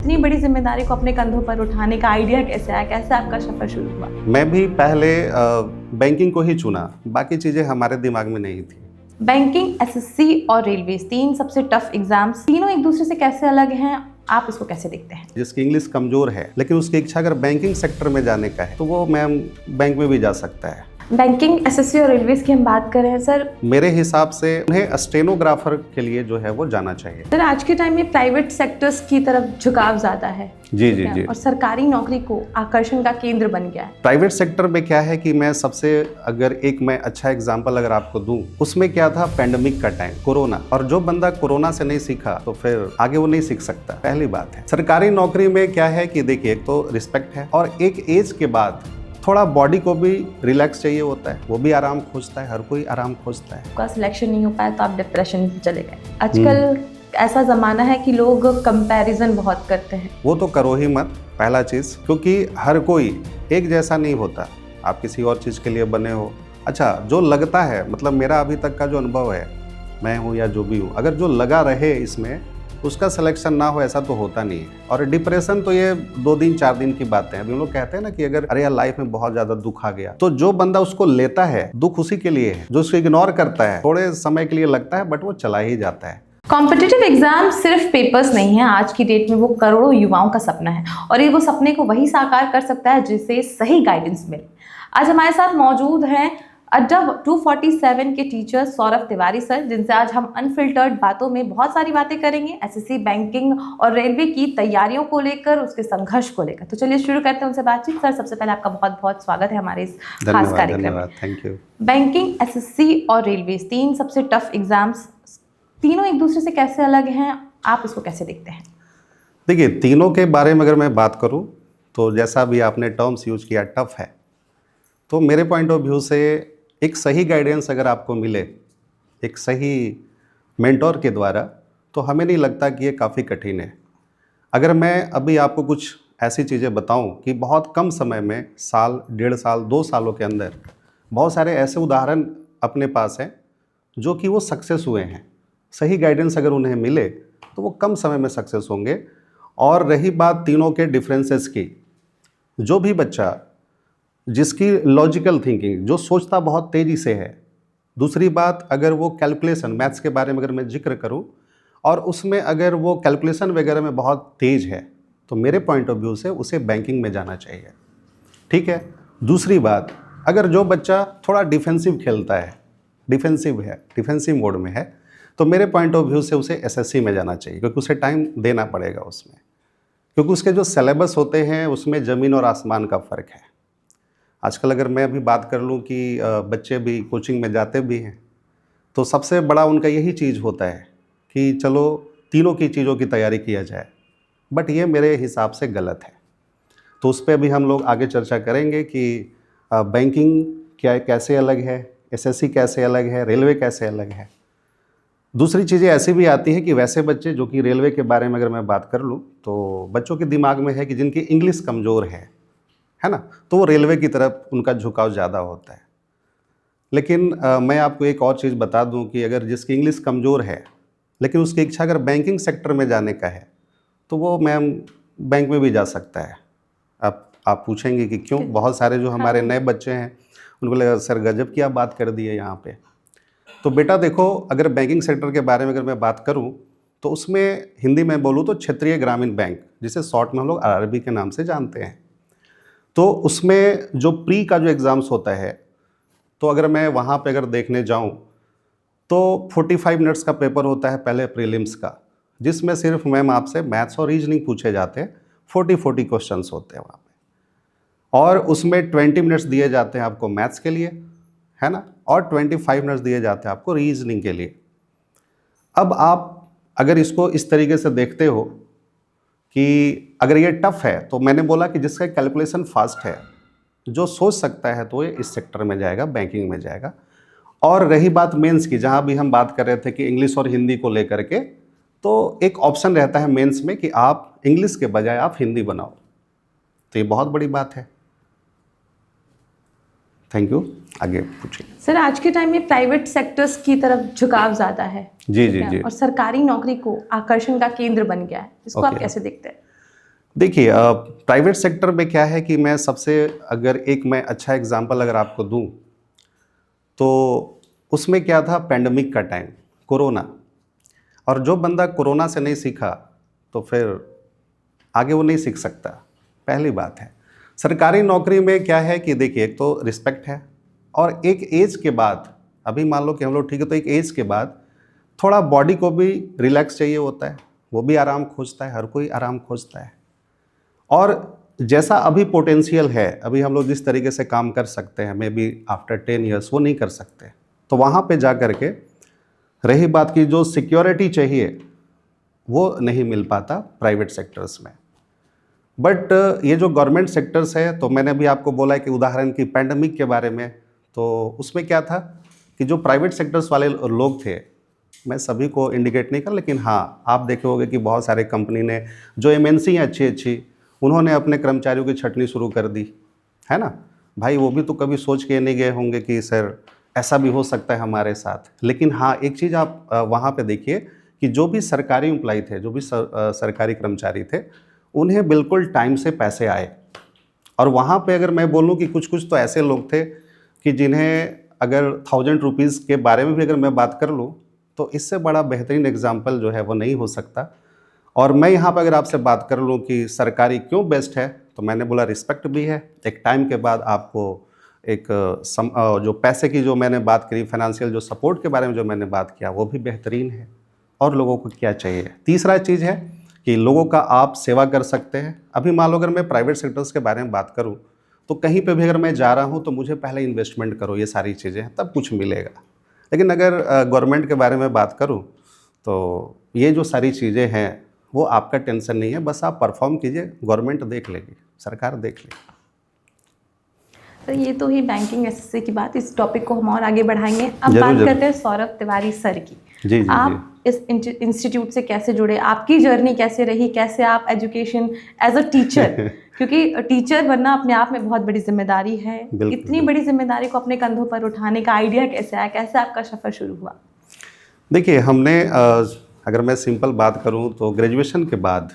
इतनी बड़ी जिम्मेदारी को अपने कंधों पर उठाने का आइडिया कैसे आया, कैसे आपका सफर शुरू हुआ? मैं भी पहले बैंकिंग को ही चुना, बाकी चीज़ें हमारे दिमाग में नहीं थी। बैंकिंग, एसएससी और रेलवेज, तीन सबसे टफ एग्जाम्स, तीनों एक दूसरे से कैसे अलग हैं, आप इसको कैसे देखते हैं? जिसकी इंग्लिश कमज़ोर है लेकिन उसकी इच्छा अगर बैंकिंग सेक्टर में जाने का है तो वो मैम बैंक में भी जा सकता है। बैंकिंग, एसएससी और रेलवेज की हम बात कर रहे हैं सर। मेरे हिसाब से उन्हें स्टेनोग्राफर के लिए जो है वो जाना चाहिए। सर आज के टाइम में प्राइवेट सेक्टर्स की तरफ झुकाव ज़्यादा है जी जी जी। और सरकारी नौकरी को आकर्षण का केंद्र बन गया है। प्राइवेट सेक्टर में क्या है कि मैं सबसे अगर एक मैं अच्छा एग्जांपल अगर आपको दूं, उसमें क्या था, पेंडेमिक का टाइम, कोरोना, और जो बंदा कोरोना से नहीं सीखा तो फिर आगे वो नहीं सीख सकता। पहली बात है सरकारी नौकरी में क्या है कि देखिए, एक तो रिस्पेक्ट है और एक एज के बाद थोड़ा बॉडी को भी रिलैक्स चाहिए होता है, वो भी आराम खोजता है, हर कोई आराम खोजता है। आपका सिलेक्शन नहीं हो पाया तो आप डिप्रेशन में चले गए। आजकल ऐसा ज़माना है कि लोग कंपैरिजन बहुत करते हैं। वो तो करो ही मत, पहला चीज़, क्योंकि हर कोई एक जैसा नहीं होता। आप किसी और चीज़ के लिए बने हो, अच्छा जो लगता है, मतलब मेरा अभी तक का जो अनुभव है, मैं हूँ या जो भी हूँ, अगर जो लगा रहे इसमें उसका सिलेक्शन ना हो, ऐसा तो होता नहीं है। और डिप्रेशन तो ये 2 दिन 4 दिन की बातें हैं। अभी लोग कहते हैं ना कि अगर अरे यार लाइफ में बहुत ज़्यादा दुख आ गया, तो जो बंदा उसको लेता है दुख उसी के लिए है। जो उसको इग्नोर करता है थोड़े समय के लिए लगता है, बट वो चला ही जाता है। कॉम्पिटिटिव एग्जाम सिर्फ पेपर्स नहीं है, आज की डेट में वो करोड़ों युवाओं का सपना है और ये वो सपने को वही साकार कर सकता है जिसे सही गाइडेंस मिले। आज हमारे साथ मौजूद हैं अड्डा 247 के टीचर सौरभ तिवारी सर, जिनसे आज हम अनफिल्टर्ड बातों में बहुत सारी बातें करेंगे, एसएससी, बैंकिंग और रेलवे की तैयारियों को लेकर, उसके संघर्ष को लेकर। तो चलिए शुरू करते हैं उनसे बातचीत। सर सबसे पहले आपका बहुत बहुत स्वागत है हमारे इस खास कार्यक्रम में। Thank you. बैंकिंग, एसएससी और रेलवेज, तीन सबसे टफ एग्जाम्स, तीनों एक दूसरे से कैसे अलग हैं, आप इसको कैसे देखते हैं? देखिए, तीनों के बारे में अगर मैं बात करूं तो जैसा भी आपने टर्म्स यूज किया, टफ है, तो मेरे पॉइंट ऑफ व्यू से एक सही गाइडेंस अगर आपको मिले, एक सही मेंटोर के द्वारा, तो हमें नहीं लगता कि ये काफ़ी कठिन है। अगर मैं अभी आपको कुछ ऐसी चीज़ें बताऊं कि बहुत कम समय में, साल, 1.5 साल, 2 सालों के अंदर बहुत सारे ऐसे उदाहरण अपने पास हैं जो कि वो सक्सेस हुए हैं। सही गाइडेंस अगर उन्हें मिले तो वो कम समय में सक्सेस होंगे। और रही बात तीनों के डिफरेंसेस की, जो भी बच्चा जिसकी लॉजिकल थिंकिंग, जो सोचता बहुत तेज़ी से है, दूसरी बात अगर वो कैलकुलेशन, मैथ्स के बारे में अगर मैं जिक्र करूं और उसमें अगर वो कैलकुलेशन वगैरह में बहुत तेज़ है, तो मेरे पॉइंट ऑफ व्यू से उसे बैंकिंग में जाना चाहिए। ठीक है। दूसरी बात, अगर जो बच्चा थोड़ा डिफेंसिव खेलता है, डिफेंसिव मोड में है, तो मेरे पॉइंट ऑफ व्यू से उसे एसएससी में जाना चाहिए, क्योंकि उसे टाइम देना पड़ेगा उसमें, क्योंकि उसके जो सिलेबस होते हैं उसमें ज़मीन और आसमान का फ़र्क है। आजकल अगर मैं अभी बात कर लूँ कि बच्चे भी कोचिंग में जाते भी हैं, तो सबसे बड़ा उनका यही चीज़ होता है कि चलो तीनों की चीज़ों की तैयारी किया जाए, बट ये मेरे हिसाब से गलत है। तो उस पर भी हम लोग आगे चर्चा करेंगे कि बैंकिंग क्या कैसे अलग है, एसएससी कैसे अलग है, रेलवे कैसे अलग है। दूसरी चीज़ें ऐसी भी आती हैं कि वैसे बच्चे, जो कि रेलवे के बारे में अगर मैं बात कर लूँ, तो बच्चों के दिमाग में है कि जिनकी इंग्लिश कमज़ोर है ना, तो वो रेलवे की तरफ उनका झुकाव ज़्यादा होता है। लेकिन मैं आपको एक और चीज़ बता दूं कि अगर जिसकी इंग्लिश कमज़ोर है लेकिन उसकी इच्छा अगर बैंकिंग सेक्टर में जाने का है, तो वो मैम बैंक में भी जा सकता है। आप पूछेंगे कि क्यों? बहुत सारे जो हमारे नए बच्चे हैं उनको लगेगा सर गजब की आप बात कर दी है यहाँ पे। तो बेटा देखो, अगर बैंकिंग सेक्टर के बारे में अगर मैं बात करूँ तो उसमें हिंदी में बोलूँ तो क्षेत्रीय ग्रामीण बैंक, जिसे शॉर्ट में हम लोग आरआरबी के नाम से जानते हैं, तो उसमें जो प्री का जो एग्ज़ाम्स होता है, तो अगर मैं वहाँ पे अगर देखने जाऊँ तो 45 मिनट्स का पेपर होता है पहले प्रीलिम्स का, जिसमें सिर्फ मैम आपसे मैथ्स और रीजनिंग पूछे जाते हैं। 40 क्वेश्चंस होते हैं वहाँ पे, और उसमें 20 मिनट्स दिए जाते हैं आपको मैथ्स के लिए, है ना, और 25 मिनट्स दिए जाते हैं आपको रीजनिंग के लिए। अब आप अगर इसको इस तरीके से देखते हो कि अगर ये टफ है, तो मैंने बोला कि जिसका कैलकुलेशन फास्ट है, जो सोच सकता है, तो ये इस सेक्टर में जाएगा, बैंकिंग में जाएगा। और रही बात मेंस की, जहाँ भी हम बात कर रहे थे कि इंग्लिश और हिंदी को लेकर के, तो एक ऑप्शन रहता है मेंस में कि आप इंग्लिश के बजाय आप हिंदी बनाओ, तो ये बहुत बड़ी बात है। Thank you. आगे पूछिए। सर आज के टाइम में प्राइवेट सेक्टर्स की तरफ झुकाव ज़्यादा है, जी जी जी, और सरकारी नौकरी को आकर्षण का केंद्र बन गया है, इसको आप कैसे देखते हैं? देखिए प्राइवेट सेक्टर में क्या है कि मैं सबसे अगर एक मैं अच्छा एग्जांपल अगर आपको दूं तो उसमें क्या था, पैंडमिक का टाइम, कोरोना। और जो बंदा कोरोना से नहीं सीखा तो फिर आगे वो नहीं सीख सकता, पहली बात है। सरकारी नौकरी में क्या है कि देखिए एक तो रिस्पेक्ट है, और एक एज के बाद, अभी मान लो कि हम लोग ठीक है, तो एक एज के बाद थोड़ा बॉडी को भी रिलैक्स चाहिए होता है, वो भी आराम खोजता है, हर कोई आराम खोजता है। और जैसा अभी पोटेंशियल है, अभी हम लोग जिस तरीके से काम कर सकते हैं, मे बी आफ्टर 10 ईयर्स वो नहीं कर सकते। तो वहाँ पे जा कर के रही बात की जो सिक्योरिटी चाहिए वो नहीं मिल पाता प्राइवेट सेक्टर्स में। बट ये जो गवर्नमेंट सेक्टर्स है, तो मैंने भी आपको बोला है कि उदाहरण की पैंडमिक के बारे में, तो उसमें क्या था कि जो प्राइवेट सेक्टर्स वाले लोग थे, मैं सभी को इंडिकेट नहीं कर, लेकिन हाँ आप देखे होंगे कि बहुत सारे कंपनी ने जो एमएनसी हैं अच्छी अच्छी, उन्होंने अपने कर्मचारियों की छटनी शुरू कर दी, है ना भाई। वो भी तो कभी सोच के नहीं गए होंगे कि सर ऐसा भी हो सकता है हमारे साथ। लेकिन हाँ एक चीज़ आप वहाँ पे देखिए कि जो भी सरकारी एम्प्लॉय थे, जो भी सरकारी कर्मचारी थे, उन्हें बिल्कुल टाइम से पैसे आए। और वहाँ पे अगर मैं बोलूँ कि कुछ कुछ तो ऐसे लोग थे कि जिन्हें अगर 1000 रुपीज़ के बारे में भी अगर मैं बात कर लूँ तो इससे बड़ा बेहतरीन एग्जाम्पल जो है वो नहीं हो सकता। और मैं यहाँ पर अगर आपसे बात कर लूँ कि सरकारी क्यों बेस्ट है, तो मैंने बोला रिस्पेक्ट भी है, एक टाइम के बाद आपको एक जो पैसे की जो मैंने बात करी, फाइनेंशियल जो सपोर्ट के बारे में जो मैंने बात किया, वो भी बेहतरीन है। और लोगों को क्या चाहिए, तीसरा चीज़ है कि लोगों का आप सेवा कर सकते हैं। अभी मान लो अगर मैं प्राइवेट सेक्टर्स के बारे में बात करूँ तो कहीं पे भी अगर मैं जा रहा हूँ तो मुझे पहले इन्वेस्टमेंट करो, ये सारी चीज़ें हैं, तब कुछ मिलेगा। लेकिन अगर गवर्नमेंट के बारे में बात करूँ तो ये जो सारी चीज़ें हैं वो आपका टेंशन नहीं है, बस आप परफॉर्म कीजिए, गवर्नमेंट देख लेगी, सरकार देख लेगी। तो ये तो ही बैंकिंग एसएससी की बात, इस टॉपिक को हम और आगे बढ़ाएंगे। अब जरूर बात जरूर। करते हैं सौरभ तिवारी सर की। जी जी आप इस इंस्टीट्यूट से कैसे जुड़े, आपकी जर्नी कैसे रही, कैसे आप एजुकेशन एज अ टीचर क्योंकि टीचर बनना अपने आप में बहुत बड़ी जिम्मेदारी है, बिल्कुल, इतनी बड़ी जिम्मेदारी को अपने कंधों पर उठाने का आइडिया कैसे आया, कैसे आपका सफर शुरू हुआ? देखिए हमने अगर मैं सिंपल बात करूं तो ग्रेजुएशन के बाद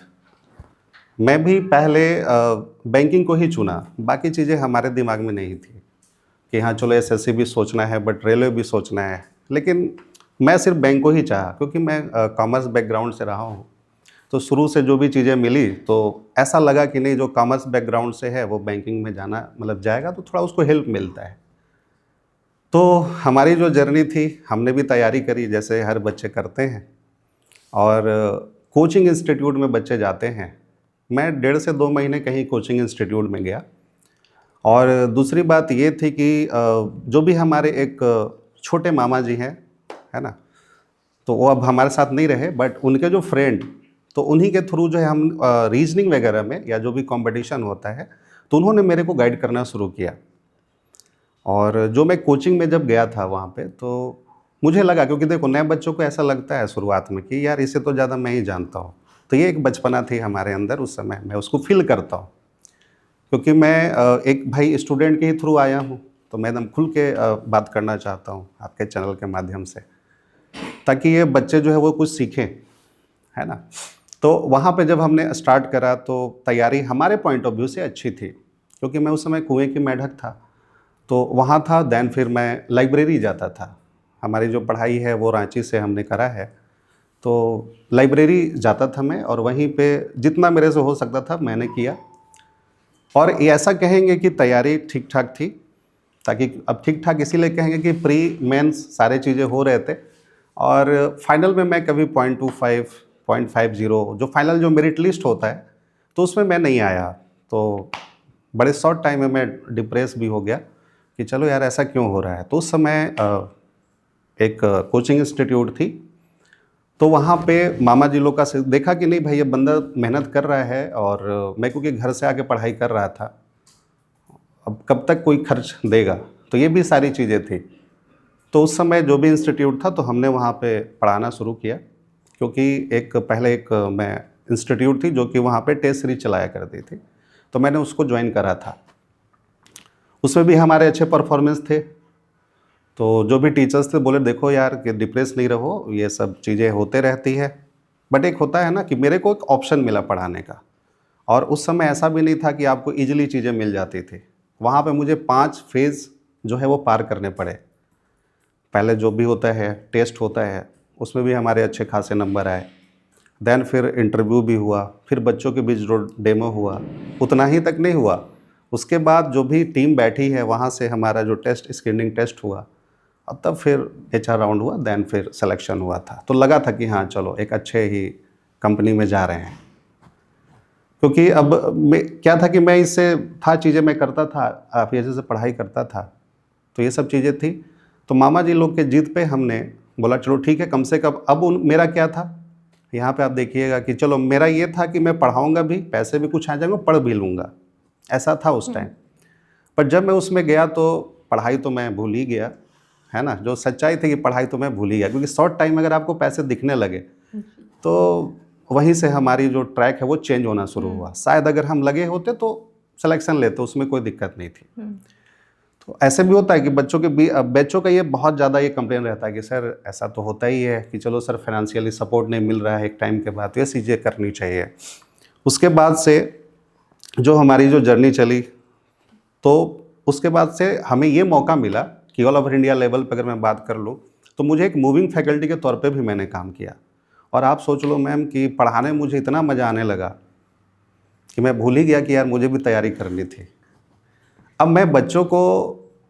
मैं भी पहले बैंकिंग को ही चुना, बाकी चीज़ें हमारे दिमाग में नहीं थी कि हाँ चलो एसएससी भी सोचना है, बट रेलवे भी सोचना है। लेकिन मैं सिर्फ बैंक को ही चाहा, क्योंकि मैं कॉमर्स बैकग्राउंड से रहा हूँ। तो शुरू से जो भी चीज़ें मिली तो ऐसा लगा कि नहीं, जो कॉमर्स बैकग्राउंड से है वो बैंकिंग में जाना मतलब जाएगा तो थोड़ा उसको हेल्प मिलता है। तो हमारी जो जर्नी थी, हमने भी तैयारी करी जैसे हर बच्चे करते हैं, और कोचिंग इंस्टीट्यूट में बच्चे जाते हैं। मैं 1.5 से 2 महीने कहीं कोचिंग इंस्टीट्यूट में गया। और दूसरी बात ये थी कि जो भी हमारे एक छोटे मामा जी हैं, है ना, तो वो अब हमारे साथ नहीं रहे, बट उनके जो फ्रेंड, तो उन्हीं के थ्रू जो है हम रीजनिंग वगैरह में या जो भी कंपटीशन होता है तो उन्होंने मेरे को गाइड करना शुरू किया। और जो मैं कोचिंग में जब गया था वहाँ पे, तो मुझे लगा, क्योंकि देखो नए बच्चों को ऐसा लगता है शुरुआत में कि यार इसे तो ज़्यादा मैं ही जानता हूँ। तो ये एक बचपना थी हमारे अंदर उस समय, मैं उसको फील करता हूँ, क्योंकि मैं एक भाई स्टूडेंट के ही थ्रू आया हूँ, तो मैं एकदम खुल के बात करना चाहता हूँ आपके चैनल के माध्यम से, ताकि ये बच्चे जो है वो कुछ सीखें, है ना। तो वहाँ पे जब हमने स्टार्ट करा तो तैयारी हमारे पॉइंट ऑफ व्यू से अच्छी थी, क्योंकि मैं उस समय कुएं की मेंढक था, तो वहाँ था। देन फिर मैं लाइब्रेरी जाता था, हमारी जो पढ़ाई है वो रांची से हमने करा है, तो लाइब्रेरी जाता था मैं, और वहीं पे जितना मेरे से हो सकता था मैंने किया। और ये ऐसा कहेंगे कि तैयारी ठीक ठाक थी, ताकि अब ठीक ठाक इसीलिए कहेंगे कि प्री मेंस सारे चीज़ें हो रहे थे, और फाइनल में मैं कभी 0.25 0.50 जो फाइनल जो मेरिट लिस्ट होता है तो उसमें मैं नहीं आया। तो बड़े शॉर्ट टाइम में मैं डिप्रेस भी हो गया कि चलो यार ऐसा क्यों हो रहा है। तो उस समय एक कोचिंग इंस्टीट्यूट थी, तो वहाँ पे मामा जी लोग का देखा कि नहीं भाई ये बंदा मेहनत कर रहा है, और मैं क्योंकि घर से आके पढ़ाई कर रहा था, अब कब तक कोई खर्च देगा, तो ये भी सारी चीज़ें थी। तो उस समय जो भी इंस्टीट्यूट था तो हमने वहाँ पे पढ़ाना शुरू किया, क्योंकि एक पहले एक मैं इंस्टीट्यूट थी जो कि वहाँ पे टेस्ट सीरीज चलाया करती थी, तो मैंने उसको ज्वाइन करा था। उसमें भी हमारे अच्छे परफॉर्मेंस थे, तो जो भी टीचर्स थे बोले देखो यार कि डिप्रेस नहीं रहो, ये सब चीज़ें होते रहती है। बट एक होता है ना कि मेरे को एक ऑप्शन मिला पढ़ाने का, और उस समय ऐसा भी नहीं था कि आपको ईजिली चीज़ें मिल जाती थी। वहाँ पे मुझे 5 फेज़ जो है वो पार करने पड़े। पहले जो भी होता है, टेस्ट होता है, उसमें भी हमारे अच्छे खासे नंबर आए। देन फिर इंटरव्यू भी हुआ, फिर बच्चों के बीच जो डेमो हुआ, उतना ही तक नहीं हुआ। उसके बाद जो भी टीम बैठी है, वहाँ से हमारा जो टेस्ट, स्क्रीनिंग टेस्ट हुआ, अब तब फिर एचआर राउंड हुआ, देन फिर सिलेक्शन हुआ था। तो लगा था कि हाँ चलो एक अच्छे ही कंपनी में जा रहे हैं। क्योंकि अब क्या था कि मैं इससे था, चीज़ें मैं करता था, आप जैसे पढ़ाई करता था, तो ये सब चीज़ें थी। तो मामा जी लोग के जिद पे हमने बोला चलो ठीक है, कम से कम अब मेरा क्या था, यहाँ पे आप देखिएगा कि चलो मेरा ये था कि मैं पढ़ाऊँगा भी, पैसे भी कुछ आ जाएंगे, पढ़ भी लूँगा, ऐसा था उस टाइम। पर जब मैं उसमें गया तो पढ़ाई तो मैं भूल ही गया, है ना। जो सच्चाई थी कि पढ़ाई तो मैं भूल ही गया, क्योंकि शॉर्ट टाइम अगर आपको पैसे दिखने लगे तो वहीं से हमारी जो ट्रैक है वो चेंज होना शुरू हुआ। शायद अगर हम लगे होते तो सिलेक्शन लेते, उसमें कोई दिक्कत नहीं थी। तो ऐसे भी होता है कि बच्चों का ये बहुत ज़्यादा ये कंप्लेन रहता है कि सर ऐसा तो होता ही है कि चलो सर फाइनेंशियली सपोर्ट नहीं मिल रहा है एक टाइम के बाद, तो ये चीज़ें करनी चाहिए। उसके बाद से जो हमारी जो जर्नी चली, तो उसके बाद से हमें ये मौका मिला कि ऑल ओवर इंडिया लेवल पर अगर मैं बात कर लूँ तो मुझे एक मूविंग फैकल्टी के तौर पे भी मैंने काम किया। और आप सोच लो मैम कि पढ़ाने में मुझे इतना मज़ा आने लगा कि मैं भूल ही गया कि यार मुझे भी तैयारी करनी थी। अब मैं बच्चों को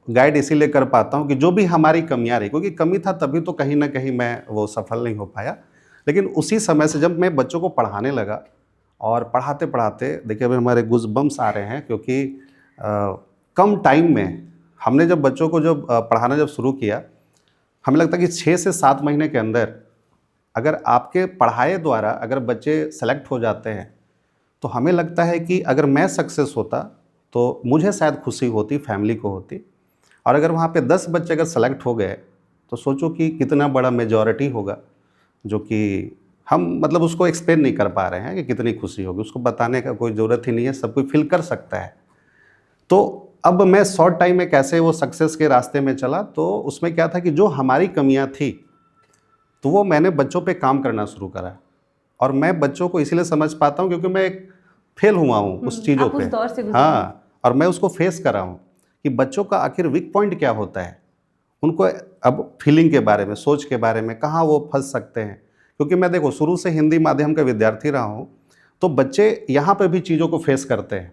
गाइड इसीलिए कर पाता हूँ कि जो भी हमारी कमियाँ रही, क्योंकि कमी था तभी तो कहीं ना कहीं मैं वो सफल नहीं हो पाया। लेकिन उसी समय से जब मैं बच्चों को पढ़ाने लगा और पढ़ाते पढ़ाते देखिए अभी हमारे गूज़बम्प्स आ रहे हैं, क्योंकि कम टाइम में हमने जब बच्चों को जब पढ़ाना जब शुरू किया, हमें लगता है कि 6 से 7 महीने के अंदर अगर आपके पढ़ाए द्वारा अगर बच्चे सेलेक्ट हो जाते हैं, तो हमें लगता है कि अगर मैं सक्सेस होता तो मुझे शायद खुशी होती, फैमिली को होती। और अगर वहाँ पे 10 बच्चे अगर सेलेक्ट हो गए तो सोचो कि कितना बड़ा मेजॉरिटी होगा, जो कि हम मतलब उसको एक्सप्लेन नहीं कर पा रहे हैं कि कितनी खुशी होगी। उसको बताने का कोई ज़रूरत ही नहीं है, सब कोई फील कर सकता है। तो अब मैं शॉर्ट टाइम में कैसे वो सक्सेस के रास्ते में चला, तो उसमें क्या था कि जो हमारी कमियां थी तो वो मैंने बच्चों पे काम करना शुरू करा। और मैं बच्चों को इसीलिए समझ पाता हूँ क्योंकि मैं एक फेल हुआ हूँ उस चीज़ों आप पे। उस दौर से गुजरे। हाँ, और मैं उसको फेस कर रहा हूँ कि बच्चों का आखिर वीक पॉइंट क्या होता है, उनको अब फीलिंग के बारे में, सोच के बारे में कहाँ वो फंस सकते हैं। क्योंकि मैं देखो शुरू से हिंदी माध्यम का विद्यार्थी रहा हूँ, तो बच्चे यहाँ पे भी चीज़ों को फेस करते हैं।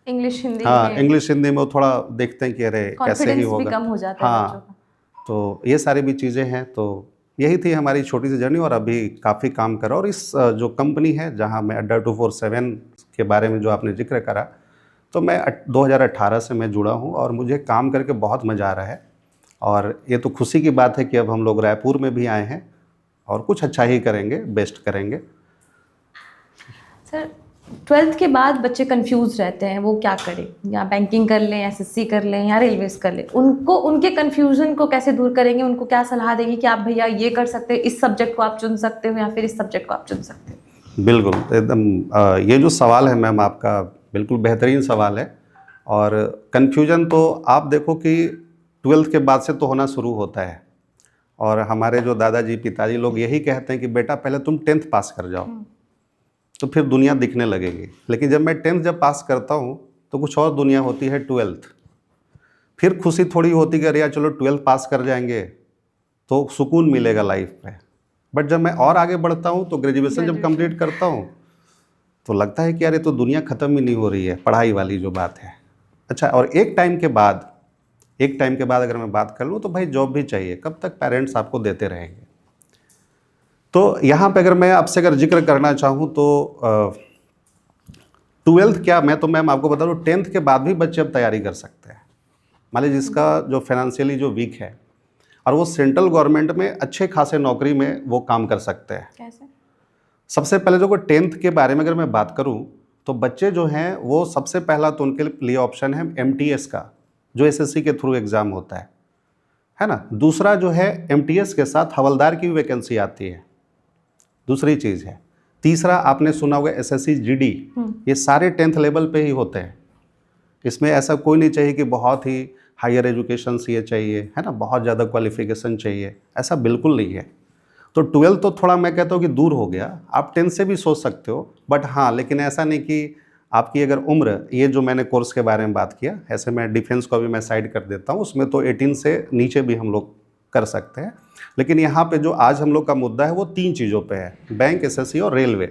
इंग्लिश हिंदी हाँ, में इंग्लिश हिंदी में वो थोड़ा देखते हैं कि अरे कैसे ही कॉन्फिडेंस भी होगा। कम हो जाता है बच्चों हाँ, का। तो ये सारी भी चीज़ें हैं। तो यही थी हमारी छोटी सी जर्नी, और अभी काफ़ी काम करा। और इस जो कंपनी है जहाँ मैं अड्डा 247 के बारे में जो आपने जिक्र करा, तो मैं 2018 से मैं जुड़ा हूँ और मुझे काम करके बहुत मज़ा आ रहा है। और ये तो खुशी की बात है कि अब हम लोग रायपुर में भी आए हैं और कुछ अच्छा ही करेंगे, बेस्ट करेंगे। सर 12th के बाद बच्चे कंफ्यूज रहते हैं, वो क्या करें, या बैंकिंग कर लें, एसएससी कर लें, या रेलवेज कर लें। उनको उनके कंफ्यूजन को कैसे दूर करेंगे, उनको क्या सलाह देंगे कि आप भैया ये कर सकते हैं, इस सब्जेक्ट को आप चुन सकते हो, या फिर इस सब्जेक्ट को आप चुन सकते हो। बिल्कुल, एकदम ये जो सवाल है मैम आपका बिल्कुल बेहतरीन सवाल है। और कन्फ्यूजन तो आप देखो कि 12th के बाद से तो होना शुरू होता है। और हमारे जो दादाजी पिताजी लोग यही कहते हैं कि बेटा पहले तुम 10th पास कर जाओ, तो फिर दुनिया दिखने लगेगी। लेकिन जब मैं 10th जब पास करता हूँ तो कुछ और दुनिया होती है 12th। फिर खुशी थोड़ी होती कि अरे यार चलो 12th पास कर जाएंगे तो सुकून मिलेगा लाइफ में। बट जब मैं और आगे बढ़ता हूँ तो ग्रेजुएशन जब कंप्लीट करता हूँ तो लगता है कि यार ये तो दुनिया ख़त्म ही नहीं हो रही है, पढ़ाई वाली जो बात है। अच्छा, और एक टाइम के बाद अगर मैं बात कर लूँ तो भाई जॉब भी चाहिए, कब तक पेरेंट्स आपको देते रहेंगे। तो यहाँ पे अगर मैं आपसे अगर जिक्र करना चाहूँ तो 12th क्या, मैं तो मैम आपको बता दूँ 10th के बाद भी बच्चे अब तैयारी कर सकते हैं। मान लीजिए जिसका जो फाइनेंशियली जो वीक है और वो सेंट्रल गवर्नमेंट में अच्छे खासे नौकरी में वो काम कर सकते हैं। कैसे? सबसे पहले जो 10th के बारे में अगर मैं बात करूं तो बच्चे जो हैं वो सबसे पहला तो उनके लिए ऑप्शन है MTS का, जो SSC के थ्रू एग्ज़ाम होता है ना। दूसरा जो है MTS के साथ हवलदार की भी वैकेंसी आती है, दूसरी चीज़ है। तीसरा आपने सुना होगा SSC GD, ये सारे 10th लेवल पे ही होते हैं। इसमें ऐसा कोई नहीं चाहिए कि बहुत ही हायर एजुकेशन ये चाहिए, है ना, बहुत ज़्यादा क्वालिफिकेशन चाहिए, ऐसा बिल्कुल नहीं है। तो 12th तो थोड़ा मैं कहता हूँ कि दूर हो गया, आप 10th से भी सोच सकते हो। बट हाँ, लेकिन ऐसा नहीं कि आपकी अगर उम्र, ये जो मैंने कोर्स के बारे में बात किया, ऐसे मैं डिफेंस को भी मैं साइड कर देता हूँ, उसमें तो 18 से नीचे भी हम लोग कर सकते हैं। लेकिन यहाँ पे जो आज हम लोग का मुद्दा है वो 3 चीज़ों पे है, बैंक, एसएससी और रेलवे।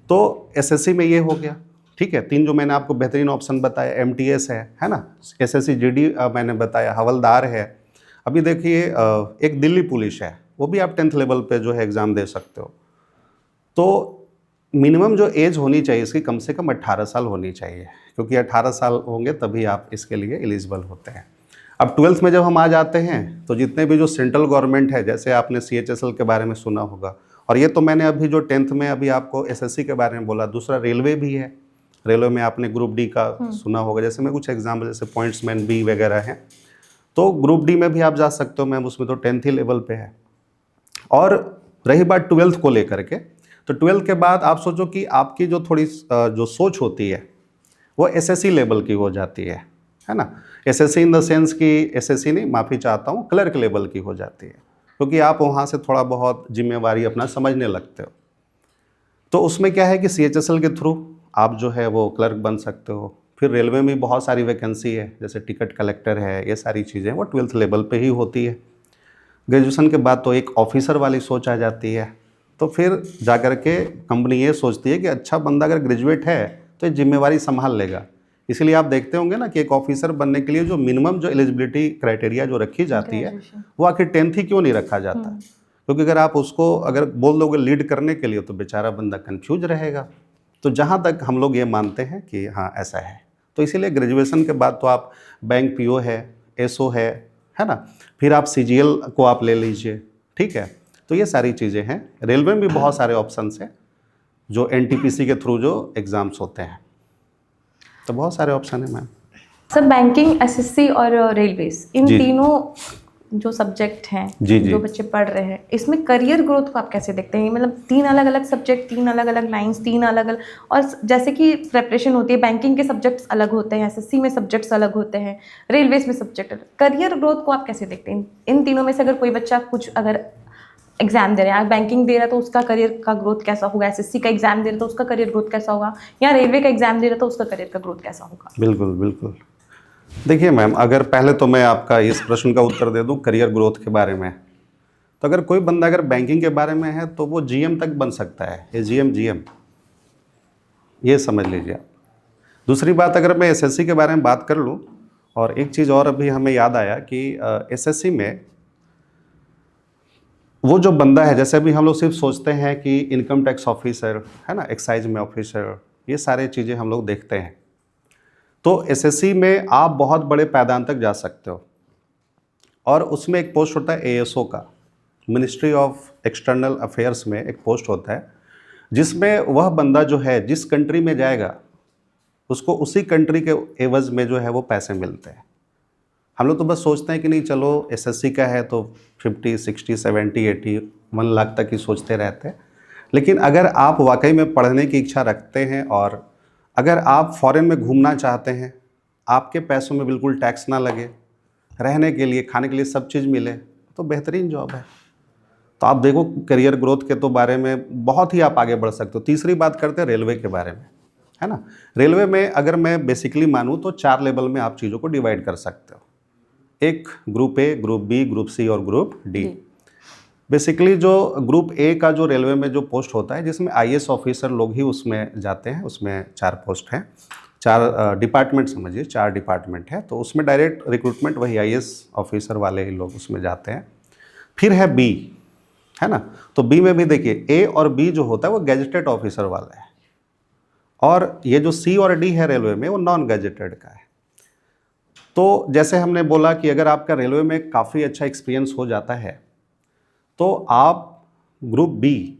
तो एसएससी में ये हो गया, ठीक है, 3 जो मैंने आपको बेहतरीन ऑप्शन बताया, एमटीएस है ना, एसएससी जीडी मैंने बताया, हवलदार है। अभी देखिए एक दिल्ली पुलिस है, वो भी आप 10th लेवल पे जो है एग्ज़ाम दे सकते हो। तो मिनिमम जो एज होनी चाहिए इसकी कम से कम 18 साल होनी चाहिए, क्योंकि 18 साल होंगे तभी आप इसके लिए एलिजिबल होते हैं। अब 12th में जब हम आ जाते हैं तो जितने भी जो सेंट्रल गवर्नमेंट है, जैसे आपने सीएचएसएल के बारे में सुना होगा, और ये तो मैंने अभी जो 10th में अभी आपको एसएससी के बारे में बोला, दूसरा रेलवे भी है। रेलवे में आपने ग्रुप डी का सुना होगा, जैसे मैं कुछ एग्जाम्पल, जैसे पॉइंट्समैन बी वगैरह हैं, तो ग्रुप डी में भी आप जा सकते हो मैम, उसमें तो 10th ही लेवल पे है। और रही बात 12th को लेकर के, तो 12th के बाद आप सोचो कि आपकी जो थोड़ी जो सोच होती है वो एसएससी लेवल की हो जाती है ना। एसएससी इन द सेंस कि एसएससी नहीं, माफ़ी चाहता हूँ, क्लर्क लेवल की हो जाती है, क्योंकि आप वहाँ से थोड़ा बहुत जिम्मेवारी अपना समझने लगते हो। तो उसमें क्या है कि सीएचएसएल के थ्रू आप जो है वो क्लर्क बन सकते हो। फिर रेलवे में बहुत सारी वैकेंसी है, जैसे टिकट कलेक्टर है, ये सारी चीज़ें वो 12th लेवल पे ही होती है। ग्रेजुएशन के बाद तो एक ऑफिसर वाली सोच आ जाती है, तो फिर जाकर के कंपनी ये सोचती है कि अच्छा बंदा अगर ग्रेजुएट है तो ये जिम्मेवारी संभाल लेगा। इसलिए आप देखते होंगे ना कि एक ऑफिसर बनने के लिए जो मिनिमम जो एलिजिबिलिटी क्राइटेरिया जो रखी जाती है वो आखिर 10th ही क्यों नहीं रखा जाता, क्योंकि अगर आप उसको अगर बोल दोगे लीड करने के लिए तो बेचारा बंदा कंफ्यूज रहेगा। तो जहाँ तक हम लोग ये मानते हैं कि हाँ ऐसा है, तो इसीलिए ग्रेजुएशन के बाद तो आप बैंक पीओ है, एसओ है ना, फिर आप सीजीएल को आप ले लीजिए, ठीक है। तो ये सारी चीज़ें हैं। रेलवे में भी बहुत सारे ऑप्शंस हैं जो एनटीपीसी के थ्रू जो एग्ज़ाम्स होते हैं, तो बहुत सारे ऑप्शन हैं मैम। सर बैंकिंग, एसएससी और रेलवेज, इन जी। तीनों जो सब्जेक्ट हैं, जी, जी। जो बच्चे पढ़ रहे हैं, इसमें करियर ग्रोथ को आप कैसे देखते हैं? मतलब 3 अलग अलग सब्जेक्ट, 3 अलग अलग लाइंस, 3 अलग अलग, और जैसे कि प्रेपरेशन होती है, बैंकिंग के सब्जेक्ट्स अलग होते हैं, एसएससी में सब्जेक्ट्स अलग होते हैं, रेलवेज में सब्जेक्ट अलग। करियर ग्रोथ को आप कैसे देखते हैं? इन तीनों में से अगर कोई बच्चा कुछ अगर एग्जाम दे रहे हैं, बैंकिंग दे रहा है तो उसका करियर का ग्रोथ कैसा होगा, एसएससी का एग्जाम दे रहा है तो उसका करियर ग्रोथ कैसा होगा, या रेलवे का एग्जाम दे रहा है तो उसका करियर का ग्रोथ कैसा होगा? बिल्कुल बिल्कुल। देखिए मैम, अगर पहले तो मैं आपका इस प्रश्न का उत्तर दे दूं करियर ग्रोथ के बारे में, तो अगर कोई बंदा अगर बैंकिंग के बारे में है तो वो जीएम तक बन सकता है, एजीएम, जीएम, ये समझ लीजिए आप। दूसरी बात, अगर मैं एसएससी के बारे में बात कर लूँ, और एक चीज़ और अभी हमें याद आया कि एसएससी में वो जो बंदा है, जैसे अभी हम लोग सिर्फ सोचते हैं कि इनकम टैक्स ऑफिसर है ना, एक्साइज में ऑफिसर, ये सारे चीज़ें हम लोग देखते हैं। तो एसएससी में आप बहुत बड़े पायदान तक जा सकते हो, और उसमें एक पोस्ट होता है एएसओ का, मिनिस्ट्री ऑफ एक्सटर्नल अफेयर्स में एक पोस्ट होता है, जिसमें वह बंदा जो है जिस कंट्री में जाएगा उसको उसी कंट्री के एवज में जो है वो पैसे मिलते हैं। हम लोग तो बस सोचते हैं कि नहीं चलो एसएससी का है तो 50, 60, 70, 80, 1 लाख तक ही सोचते रहते हैं। लेकिन अगर आप वाकई में पढ़ने की इच्छा रखते हैं और अगर आप फॉरेन में घूमना चाहते हैं, आपके पैसों में बिल्कुल टैक्स ना लगे, रहने के लिए, खाने के लिए सब चीज़ मिले, तो बेहतरीन जॉब है। तो आप देखो करियर ग्रोथ के तो बारे में बहुत ही आप आगे बढ़ सकते हो। तीसरी बात करते हैं रेलवे के बारे में, है ना। रेलवे में अगर मैं बेसिकली मानूँ तो 4 लेवल में आप चीज़ों को डिवाइड कर सकते हो। एक group A, group B, group C और ग्रुप डी। बेसिकली जो ग्रुप ए का जो रेलवे में जो पोस्ट होता है, जिसमें आईएएस ऑफिसर लोग ही उसमें जाते हैं, उसमें 4 पोस्ट हैं, 4 डिपार्टमेंट समझिए, 4 डिपार्टमेंट है, तो उसमें डायरेक्ट रिक्रूटमेंट वही आईएएस ऑफिसर वाले ही लोग उसमें जाते हैं। फिर है बी, है ना, तो बी में भी देखिए ए और बी जो होता है वो गैजेटेड ऑफिसर वाला है, और ये जो सी और डी है रेलवे में वो नॉन गैजेटेड का है। तो जैसे हमने बोला कि अगर आपका रेलवे में काफ़ी अच्छा एक्सपीरियंस हो जाता है तो आप ग्रुप बी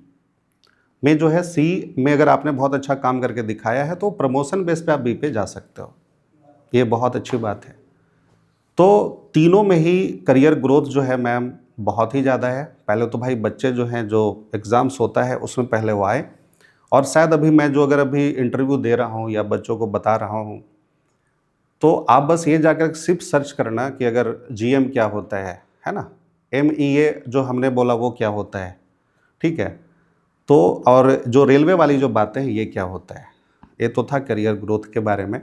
में जो है, सी में अगर आपने बहुत अच्छा काम करके दिखाया है तो प्रमोशन बेस पे आप बी पे जा सकते हो, ये बहुत अच्छी बात है। तो तीनों में ही करियर ग्रोथ जो है मैम बहुत ही ज़्यादा है। पहले तो भाई बच्चे जो हैं, जो एग्ज़ाम्स होता है उसमें पहले वो आए, और शायद अभी मैं जो अगर अभी इंटरव्यू दे रहा हूँ या बच्चों को बता रहा हूँ, तो आप बस ये जाकर सिर्फ सर्च करना कि अगर जीएम क्या होता है ना, एमईए जो हमने बोला वो क्या होता है, ठीक है, तो और जो रेलवे वाली जो बातें हैं ये क्या होता है, ये तो था करियर ग्रोथ के बारे में।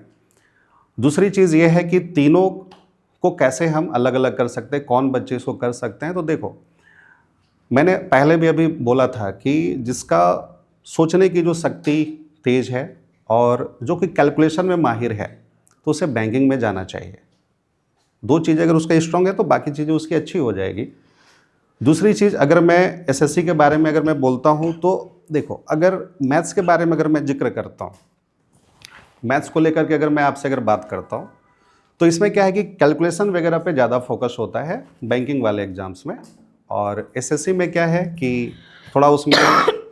दूसरी चीज़ ये है कि तीनों को कैसे हम अलग अलग कर सकते हैं, कौन बच्चे इसको कर सकते हैं। तो देखो, मैंने पहले भी अभी बोला था कि जिसका सोचने की जो शक्ति तेज है और जो कि कैलकुलेशन में माहिर है, तो उसे बैंकिंग में जाना चाहिए। दो चीज़ अगर उसका स्ट्रांग है तो बाकी चीज़ें उसकी अच्छी हो जाएगी। दूसरी चीज़, अगर मैं एसएससी के बारे में अगर मैं बोलता हूँ तो देखो, अगर मैथ्स के बारे में अगर मैं जिक्र करता हूँ, मैथ्स को लेकर के अगर मैं आपसे अगर बात करता हूँ, तो इसमें क्या है कि कैलकुलेशन वगैरह पे ज़्यादा फोकस होता है बैंकिंग वाले एग्जाम्स में। और एसएससी में क्या है कि थोड़ा उसमें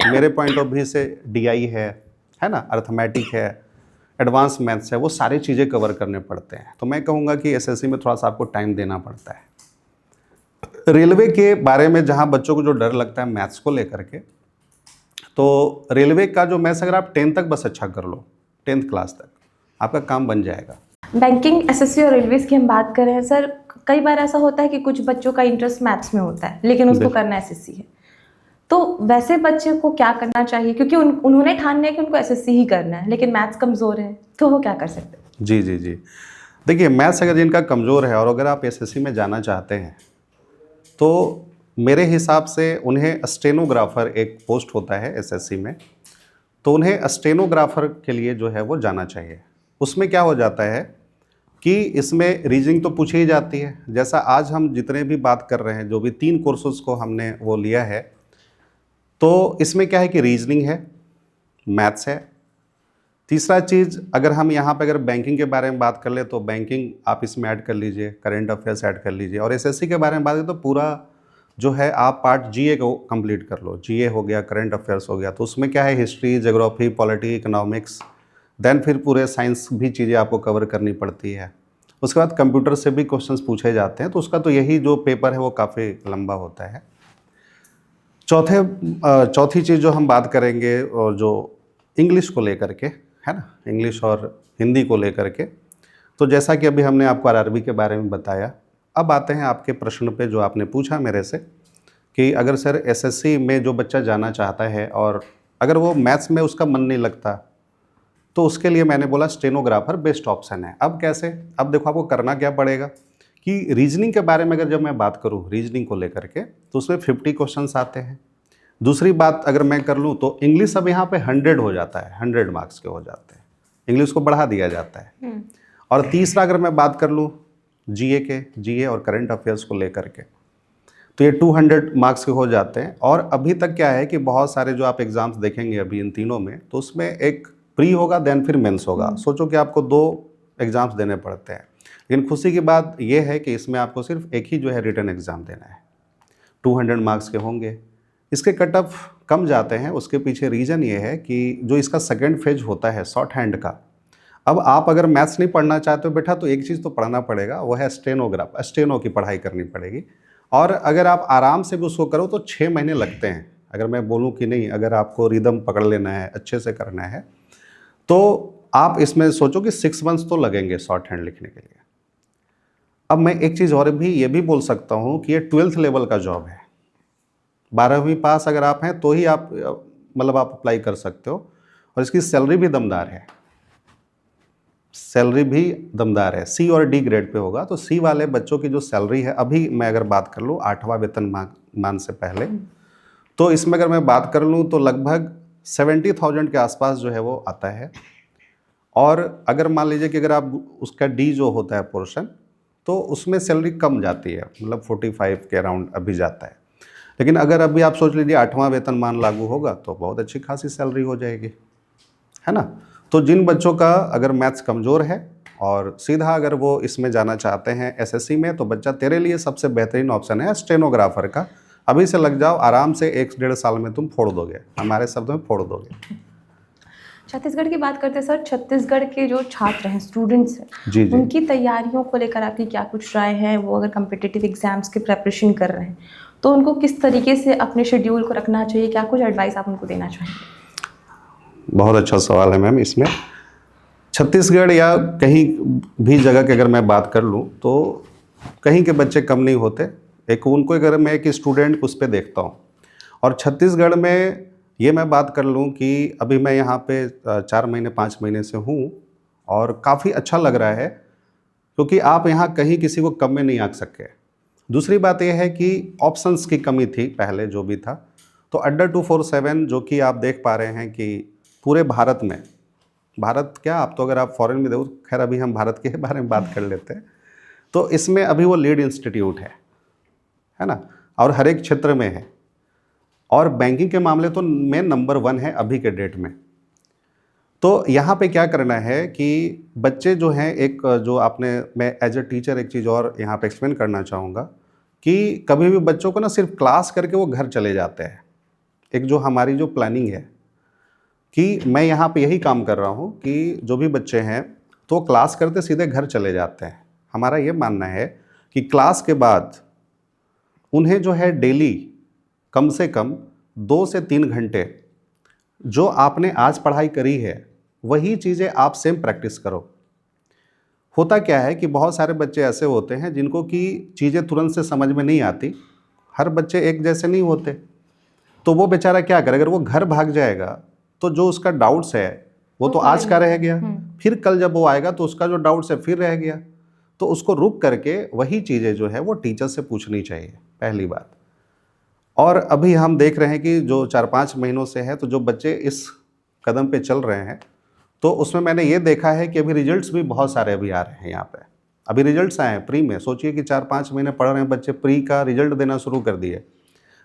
मेरे पॉइंट ऑफ व्यू से डीआई है ना, अर्थमेटिक है, एडवांस मैथ्स है, वो सारी चीज़ें कवर करने पड़ते हैं। तो मैं कहूँगा कि एसएससी में थोड़ा सा आपको टाइम देना पड़ता है। रेलवे के बारे में जहाँ बच्चों को जो डर लगता है मैथ्स को लेकर के, तो रेलवे का जो मैथ्स अगर आप 10th तक बस अच्छा कर लो, 10th क्लास तक आपका काम बन जाएगा। बैंकिंग, एसएससी और रेलवेज की हम बात कर रहे हैं सर, कई बार ऐसा होता है कि कुछ बच्चों का इंटरेस्ट मैथ्स में होता है लेकिन उसको करना एसएससी है, तो वैसे बच्चे को क्या करना चाहिए? क्योंकि उन्होंने ठान लिया कि उनको एसएससी ही करना है लेकिन मैथ्स कमज़ोर है, तो वो क्या कर सकते हैं? जी जी जी, देखिए, मैथ्स अगर जिनका कमज़ोर है और अगर आप एसएससी में जाना चाहते हैं, तो मेरे हिसाब से उन्हें स्टेनोग्राफर एक पोस्ट होता है एसएससी में, तो उन्हें स्टेनोग्राफर के लिए जो है वो जाना चाहिए। उसमें क्या हो जाता है कि इसमें रीजनिंग तो पूछी ही जाती है, जैसा आज हम जितने भी बात कर रहे हैं, जो भी 3 कोर्सेज को हमने वो लिया है, तो इसमें क्या है कि रीजनिंग है, मैथ्स है। तीसरा चीज़, अगर हम यहाँ पे अगर बैंकिंग के बारे में बात कर ले तो बैंकिंग आप इसमें ऐड कर लीजिए, करंट अफेयर्स ऐड कर लीजिए। और एसएससी के बारे में बात करें तो पूरा जो है आप पार्ट जीए को कंप्लीट कर लो, जीए हो गया, करंट अफेयर्स हो गया, तो उसमें क्या है history, geography, polity, economics, then फिर पूरे साइंस भी चीज़ें आपको कवर करनी पड़ती है। उसके बाद कंप्यूटर से भी क्वेश्चंस पूछे जाते हैं, तो उसका तो यही जो पेपर है वो काफ़ी लंबा होता है। चौथी चीज़ जो हम बात करेंगे, और जो इंग्लिश को लेकर के है ना, इंग्लिश और हिंदी को लेकर के, तो जैसा कि अभी हमने आपको आरआरबी के बारे में बताया, अब आते हैं आपके प्रश्न पे जो आपने पूछा मेरे से कि अगर सर एसएससी में जो बच्चा जाना चाहता है और अगर वो मैथ्स में उसका मन नहीं लगता, तो उसके लिए मैंने बोला स्टेनोग्राफर बेस्ट ऑप्शन है। अब कैसे? अब देखो, आपको करना क्या पड़ेगा कि रीजनिंग के बारे में अगर जब मैं बात करूँ रीजनिंग को लेकर के, तो उसमें 50 क्वेश्चंस आते हैं। दूसरी बात अगर मैं कर लूँ तो इंग्लिश अब यहाँ पे 100 हो जाता है, 100 मार्क्स के हो जाते हैं, इंग्लिश को बढ़ा दिया जाता है। और तीसरा अगर मैं बात कर लूँ जीए और करंट अफेयर्स को लेकर के, तो ये 200 मार्क्स के हो जाते हैं। और अभी तक क्या है कि बहुत सारे जो आप एग्ज़ाम्स देखेंगे अभी इन तीनों में, तो उसमें एक प्री होगा देन फिर मेंस होगा। सोचो कि आपको 2 एग्ज़ाम्स देने पड़ते हैं, लेकिन खुशी की बात यह है कि इसमें आपको सिर्फ एक ही जो है रिटन एग्ज़ाम देना है, 200 मार्क्स के होंगे। इसके कट ऑफ कम जाते हैं, उसके पीछे रीज़न ये है कि जो इसका सेकेंड फेज होता है शॉर्ट हैंड का, अब आप अगर मैथ्स नहीं पढ़ना चाहते हो बेटा, तो एक चीज़ तो पढ़ना पड़ेगा, वो है स्टेनो की पढ़ाई करनी पड़ेगी। और अगर आप आराम से भी उसको करो तो 6 महीने लगते हैं। अगर मैं बोलूँ कि नहीं, अगर आपको रिदम पकड़ लेना है, अच्छे से करना है, तो आप इसमें सोचो कि 6 मंथ्स तो लगेंगे शॉर्ट हैंड लिखने के लिए। अब मैं एक चीज़ और भी ये भी बोल सकता हूँ कि ये 12th लेवल का जॉब है। 12वीं पास अगर आप हैं तो ही आप मतलब आप अप्लाई कर सकते हो, और इसकी सैलरी भी दमदार है, सैलरी भी दमदार है। सी और डी ग्रेड पे होगा, तो सी वाले बच्चों की जो सैलरी है, अभी मैं अगर बात कर लूँ 8वां वेतनमान से पहले, तो इसमें अगर मैं बात कर लूँ तो लगभग 70,000 के आसपास जो है वो आता है। और अगर मान लीजिए कि अगर आप उसका डी जो होता है पोर्शन, तो उसमें सैलरी कम जाती है, मतलब 45 के अराउंड अभी जाता है। लेकिन अगर अभी आप सोच लीजिए 8वां वेतनमान लागू होगा तो बहुत अच्छी खासी सैलरी हो जाएगी, है ना। तो जिन बच्चों का अगर मैथ्स कमज़ोर है और सीधा अगर वो इसमें जाना चाहते हैं एसएससी में, तो बच्चा तेरे लिए सबसे बेहतरीन ऑप्शन है स्टेनोग्राफर का। अभी से लग जाओ, आराम से 1-1.5 साल में तुम फोड़ दोगे, हमारे शब्दों में फोड़ दोगे। छत्तीसगढ़ की बात करते हैं सर, छत्तीसगढ़ के जो छात्र हैं, स्टूडेंट्स हैं, जी जी, उनकी तैयारियों को लेकर आपकी क्या कुछ राय है? वो अगर कम्पिटिटिव एग्जाम्स की प्रेपरेशन कर रहे हैं तो उनको किस तरीके से अपने शेड्यूल को रखना चाहिए? क्या कुछ एडवाइस आप उनको देना चाहेंगे? बहुत अच्छा सवाल है मैम। इसमें छत्तीसगढ़ या कहीं भी जगह की अगर मैं बात कर लूँ तो कहीं के बच्चे कम नहीं होते। एक उनको अगर मैं एक स्टूडेंट उस पर देखता हूँ, और छत्तीसगढ़ में ये मैं बात कर लूँ कि अभी मैं यहाँ पे 4 महीने 5 महीने से हूँ और काफ़ी अच्छा लग रहा है, क्योंकि आप यहाँ कहीं किसी को कम में नहीं आंक सके। दूसरी बात ये है कि ऑप्शंस की कमी थी पहले जो भी था, तो अड्डा 247 जो कि आप देख पा रहे हैं कि पूरे भारत में, भारत क्या, आप तो अगर आप फॉरेन में देखो, खैर अभी हम भारत के बारे में बात कर लेते हैं, तो इसमें अभी वो लीड इंस्टीट्यूट है ना, और हर एक क्षेत्र में है, और बैंकिंग के मामले तो में नंबर 1 है अभी के डेट में। तो यहाँ पे क्या करना है कि बच्चे जो हैं, एक जो आपने, मैं एज ए टीचर एक चीज़ और यहाँ पे एक्सप्लेन करना चाहूँगा कि कभी भी बच्चों को ना सिर्फ क्लास करके वो घर चले जाते हैं। एक जो हमारी जो प्लानिंग है कि मैं यहाँ पे यही काम कर रहा हूँ कि जो भी बच्चे हैं तो क्लास करते सीधे घर चले जाते हैं। हमारा ये मानना है कि क्लास के बाद उन्हें जो है डेली कम से कम 2 से 3 घंटे जो आपने आज पढ़ाई करी है वही चीज़ें आप सेम प्रैक्टिस करो। होता क्या है कि बहुत सारे बच्चे ऐसे होते हैं जिनको कि चीज़ें तुरंत से समझ में नहीं आती, हर बच्चे एक जैसे नहीं होते, तो वो बेचारा क्या करे, अगर वो घर भाग जाएगा तो जो उसका डाउट्स है वो तो आज का रह गया, फिर कल जब वो आएगा तो उसका जो डाउट्स है फिर रह गया। तो उसको रुक करके वही चीज़ें जो है वो टीचर से पूछनी चाहिए, पहली बात। और अभी हम देख रहे हैं कि जो 4-5 महीनों से है, तो जो बच्चे इस कदम पे चल रहे हैं, तो उसमें मैंने ये देखा है कि अभी रिजल्ट्स भी बहुत सारे अभी आ रहे हैं यहाँ पे। अभी रिजल्ट्स आए हैं प्री में, सोचिए कि 4-5 महीने पढ़ रहे हैं बच्चे, प्री का रिजल्ट देना शुरू कर दिए।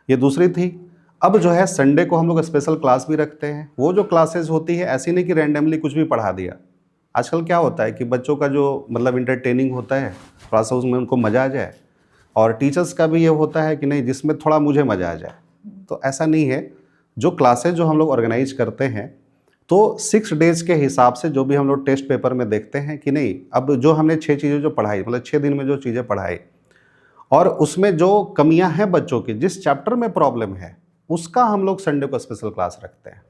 ये दूसरी थी। अब जो है संडे को हम लोग स्पेशल क्लास भी रखते हैं। वो जो क्लासेस होती है ऐसी नहीं कि रैंडमली कुछ भी पढ़ा दिया। आजकल क्या होता है कि बच्चों का जो मतलब इंटरटेनिंग होता है, थोड़ा सा उसमें उनको मज़ा आ जाए, और टीचर्स का भी ये होता है कि नहीं जिसमें थोड़ा मुझे मज़ा आ जाए। तो ऐसा नहीं है। जो क्लासेज जो हम लोग ऑर्गेनाइज करते हैं तो 6 डेज़ के हिसाब से जो भी हम लोग टेस्ट पेपर में देखते हैं कि नहीं, अब जो हमने 6 चीज़ें जो पढ़ाई, मतलब 6 दिन में जो चीज़ें पढ़ाई, और उसमें जो कमियां हैं बच्चों की, जिस चैप्टर में प्रॉब्लम है उसका हम लोग संडे को स्पेशल क्लास रखते हैं।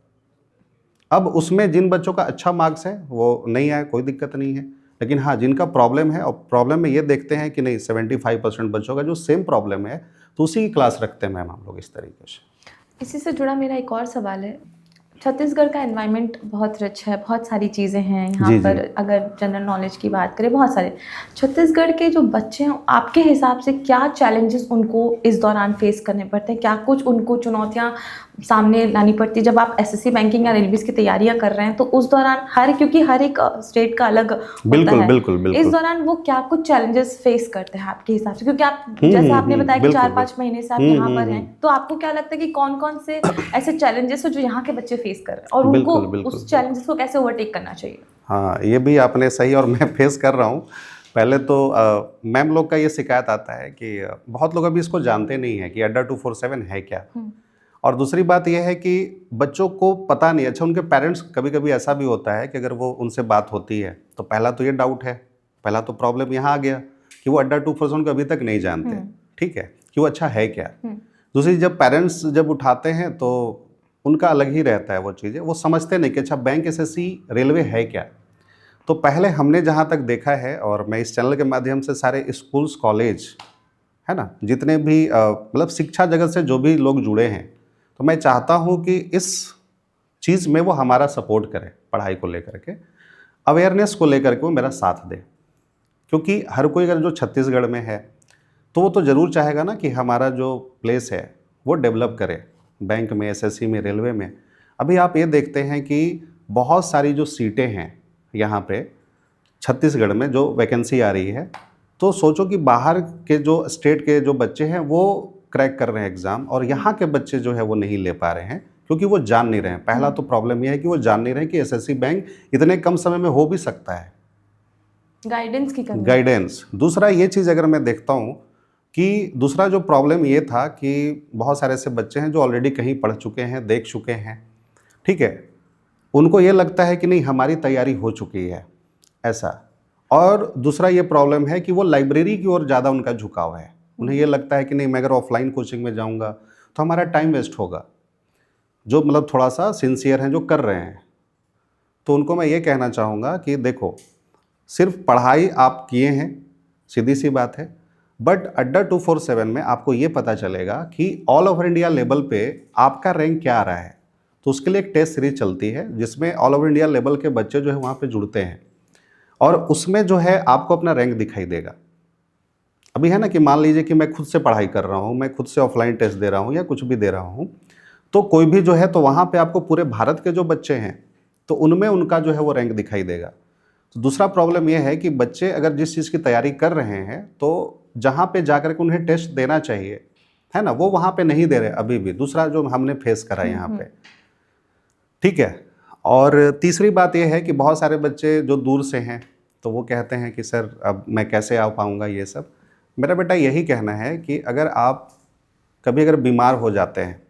अब उसमें जिन बच्चों का अच्छा मार्क्स है वो नहीं आए, कोई दिक्कत नहीं है, लेकिन हाँ जिनका प्रॉब्लम है, और प्रॉब्लम में ये देखते हैं कि नहीं 75% बच्चों का जो सेम प्रॉब्लम है, तो उसी की क्लास रखते हैं मैम हम लोग इस तरीके से। इसी से जुड़ा मेरा एक और सवाल है, छत्तीसगढ़ का एनवायरनमेंट बहुत रिच है, बहुत सारी चीज़ें हैं यहाँ जी, पर। जी। अगर जनरल नॉलेज की बात करें, बहुत सारे छत्तीसगढ़ के जो बच्चे हैं, आपके हिसाब से क्या चैलेंजेस उनको इस दौरान फेस करने पड़ते हैं, क्या कुछ उनको चुनौतियाँ सामने लानी पड़ती है जब आप एसएससी बैंकिंग या रेलवेज की तैयारियां कर रहे हैं? तो उस दौरान क्योंकि हर एक स्टेट का अलग होता बिल्कुल है, बिल्कुल बिल्कुल। इस दौरान वो क्या कुछ चैलेंजेस फेस करते हैं आपके हिसाब से? क्योंकि आप जैसे आपने बताया कि बिल्कुल 4-5 महीने से आप यहाँ पर हैं, तो आपको क्या लगता है कि कौन कौन से ऐसे चैलेंजेस हैं जो यहाँ के बच्चे फेस कर रहे हैं, और उनको बिल्कुल बिल्कुल उस चैलेंजेस को कैसे ओवरटेक करना चाहिए? हाँ, ये भी आपने सही, और मैं फेस कर रहा हूँ। पहले तो मैम लोग का ये शिकायत आता है कि बहुत लोग अभी इसको जानते नहीं है कि अड्डा 247 है क्या। और दूसरी बात यह है कि बच्चों को पता नहीं। अच्छा, उनके पेरेंट्स, कभी कभी ऐसा भी होता है कि अगर वो उनसे बात होती है तो पहला तो ये डाउट है, पहला तो प्रॉब्लम यहाँ आ गया कि वो अड्डा 247 को अभी तक नहीं जानते, ठीक है, कि वो अच्छा है क्या। दूसरी, जब पेरेंट्स जब उठाते हैं तो उनका अलग ही रहता है वो चीज़ें, वो समझते नहीं कि अच्छा बैंक एसएससी रेलवे है क्या। तो पहले हमने जहाँ तक देखा है, और मैं इस चैनल के माध्यम से सारे स्कूल्स, कॉलेज है ना, जितने भी मतलब शिक्षा जगत से जो भी लोग जुड़े हैं, तो मैं चाहता हूँ कि इस चीज़ में वो हमारा सपोर्ट करें, पढ़ाई को लेकर के, अवेयरनेस को लेकर के वो मेरा साथ दे। क्योंकि हर कोई अगर जो छत्तीसगढ़ में है तो वो तो ज़रूर चाहेगा ना कि हमारा जो प्लेस है वो डेवलप करे, बैंक में, एसएससी में, रेलवे में। अभी आप ये देखते हैं कि बहुत सारी जो सीटें हैं यहाँ पे छत्तीसगढ़ में जो वैकेंसी आ रही है, तो सोचो कि बाहर के जो स्टेट के जो बच्चे हैं वो क्रैक कर रहे हैं एग्ज़ाम, और यहाँ के बच्चे जो है वो नहीं ले पा रहे हैं क्योंकि वो जान नहीं रहे हैं। पहला तो प्रॉब्लम यह है कि वो जान नहीं रहे हैं कि एसएससी बैंक इतने कम समय में हो भी सकता है, गाइडेंस की कमी। गाइडेंस। दूसरा ये चीज़ अगर मैं देखता हूँ कि दूसरा जो प्रॉब्लम ये था कि बहुत सारे ऐसे बच्चे हैं जो ऑलरेडी कहीं पढ़ चुके हैं, देख चुके हैं, ठीक है, उनको ये लगता है कि नहीं हमारी तैयारी हो चुकी है, ऐसा। और दूसरा ये प्रॉब्लम है कि वो लाइब्रेरी की ओर ज़्यादा उनका झुकाव है। उन्हें ये लगता है कि नहीं, मैं अगर ऑफलाइन कोचिंग में जाऊँगा तो हमारा टाइम वेस्ट होगा। जो मतलब थोड़ा सा सिंसियर हैं, जो कर रहे हैं, तो उनको मैं ये कहना चाहूँगा कि देखो, सिर्फ पढ़ाई आप किए हैं, सीधी सी बात है, बट अड्डा 247 में आपको ये पता चलेगा कि ऑल ओवर इंडिया लेवल पे आपका रैंक क्या आ रहा है। तो उसके लिए एक टेस्ट सीरीज चलती है जिसमें ऑल ओवर इंडिया लेवल के बच्चे जो है वहाँ पे जुड़ते हैं और उसमें जो है आपको अपना रैंक दिखाई देगा। अभी है ना कि मान लीजिए कि मैं खुद से पढ़ाई कर रहा हूँ, मैं खुद से ऑफलाइन टेस्ट दे रहा हूँ या कुछ भी दे रहा हूँ, तो कोई भी जो है तो वहाँ पे आपको पूरे भारत के जो बच्चे हैं तो उनमें उनका जो है वो रैंक दिखाई देगा। तो दूसरा प्रॉब्लम ये है कि बच्चे अगर जिस चीज़ की तैयारी कर रहे हैं तो जहाँ पे जाकर के उन्हें टेस्ट देना चाहिए, है ना, वो वहाँ पे नहीं दे रहे अभी भी। दूसरा जो हमने फेस करा यहाँ पे, ठीक है। और तीसरी बात ये है कि बहुत सारे बच्चे जो दूर से हैं तो वो कहते हैं कि सर अब मैं कैसे आ पाऊँगा ये सब। मेरा बेटा यही कहना है कि अगर आप कभी अगर बीमार हो जाते हैं,